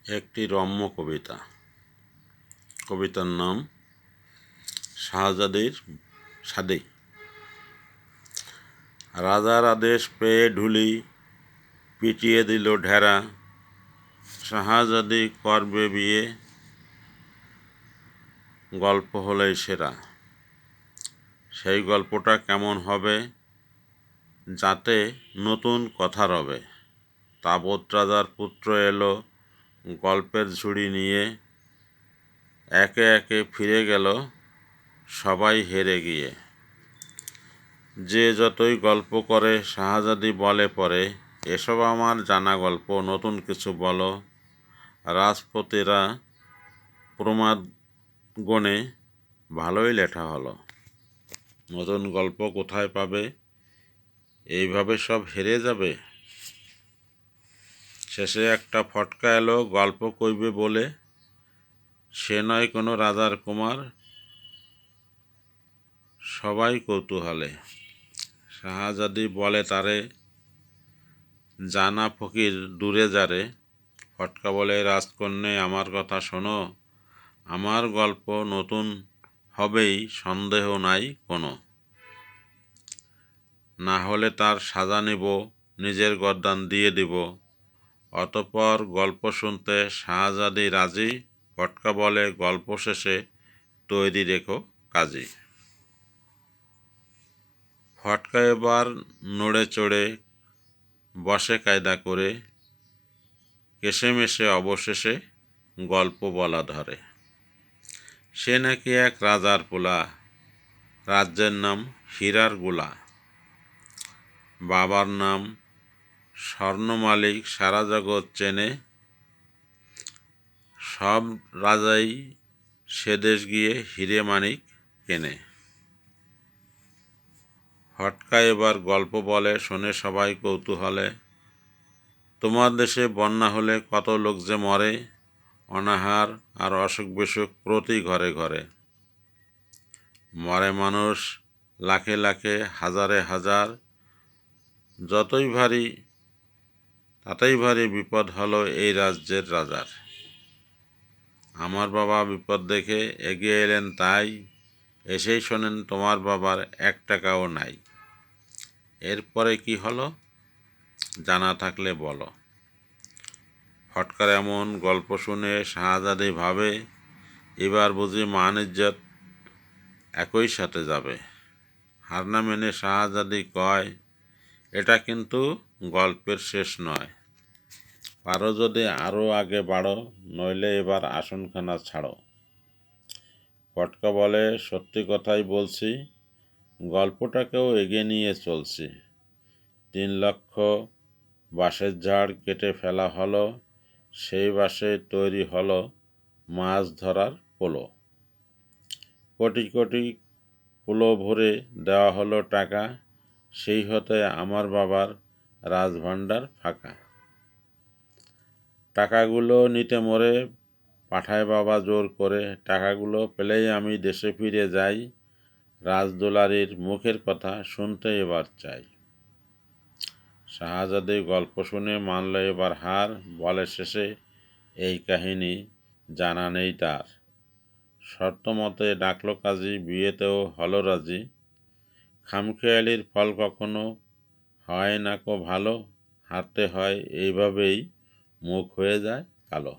একটি রম্য কবিতা। কবিতার নাম শাহজাদির শাদি। রাজার আদেশ পেয়ে ঢুলি পিটিয়ে দিল ঢেরা, শাহজাদি করবে বিয়ে, গল্প হলেই সেরা। সেই গল্পটা কেমন হবে, যাতে নতুন কথা রবে। তাবৎ রাজার পুত্র এলো গল্পের ঝুড়ি নিয়ে, একে একে ফিরে গেল সবাই হেরে গিয়ে। যে যতই গল্প করে শাহজাদি বলে পরে, এসব আমার জানা গল্প, নতুন কিছু বলো। রাজপতিরা প্রমাদ গণে ভালোই লেখা হলো। নতুন গল্প কোথায় পাবে, এইভাবে সব হেরে যাবে। শেষে একটা ফটকা এলো গল্প কইবে বলে, সে নয় কোনো রাজার কুমার, সবাই কৌতূহলে। শাহজাদি বলে তারে, জানা ফকির দূরে যারে। ফটকা বলে, রাজকন্যে আমার কথা শোনো, আমার গল্প নতুন হবেই, সন্দেহ নাই কোনো। না হলে তার সাজা নিব, নিজের গর্দান দিয়ে দিব। অতঃপর গল্প শুনতে শাহজাদি রাজি। ফটকা বলে, গল্প শেষে তৈরি রেখো কাজী। ফটকা এবার নড়ে চড়ে বসে কায়দা করে, কেশেমেশে অবশেষে গল্প বলা ধরে। সে নাকি এক রাজার পোলা, রাজ্যের নাম হীরার গোলা। বাবার নাম স্বর্ণমালিক, সারা জগৎ চেনে। সব রাজাই সে দেশ গিয়ে হিরে মানিক কেনে। ফটকা এবার গল্প বলে, শোনে সবাই কৌতূহলে। তোমার দেশে বন্যা হলে কত লোক যে মরে, অনাহার আর অসুখ বিসুখ প্রতি ঘরে ঘরে। মরে মানুষ লাখে লাখে, হাজারে হাজার। যতই ভারী তাতেই ভারী বিপদ হলো এই রাজ্যের রাজার। আমার বাবা বিপদ দেখে এগিয়ে এলেন তাই, এসেই শোনেন তোমার বাবার 1 টাকাও নাই। এরপরে কি হলো, জানা থাকলে বলো। ফটকার এমন গল্প শুনে শাহজাদি ভাবে, এবার বুঝি মান ইজ্জত একই সাথে যাবে। হার না মেনে শাহজাদি কয়, এটা কিন্তু গল্পের শেষ নয়। পারো যদি আরও আগে বাড়ো, নইলে এবার আসনখানা ছাড়ো। ফটকা বলে, সত্যি কথাই বলছি, গল্পটাকেও এগিয়ে নিয়ে চলছি। 3 লক্ষ বাঁশের ঝাড় কেটে ফেলা হলো, সেই বাঁশে তৈরি হলো মাছ ধরার পোলো। কোটি কোটি পোলো ভরে দেওয়া হলো টাকা, সেই হতে আমার বাবার রাজভাণ্ডার ফাঁকা। টাকাগুলো নিতে মোরে পাঠায় বাবা জোর করে, টাকাগুলো পেলেই আমি দেশে ফিরে যাই। রাজদুলারির মুখের কথা শুনতে এবার চাই। শাহজাদি গল্প শুনে মানল এবার হার, বলে শেষে এই কাহিনী জানা নেই তার। শর্ত মতে ডাকল কাজী, বিয়েতেও হলো রাজি। খামখেয়ালির ফল কখনো হয় না কো ভালো, হারতে হয় এইভাবেই, মুখ হয়ে যায় কালো।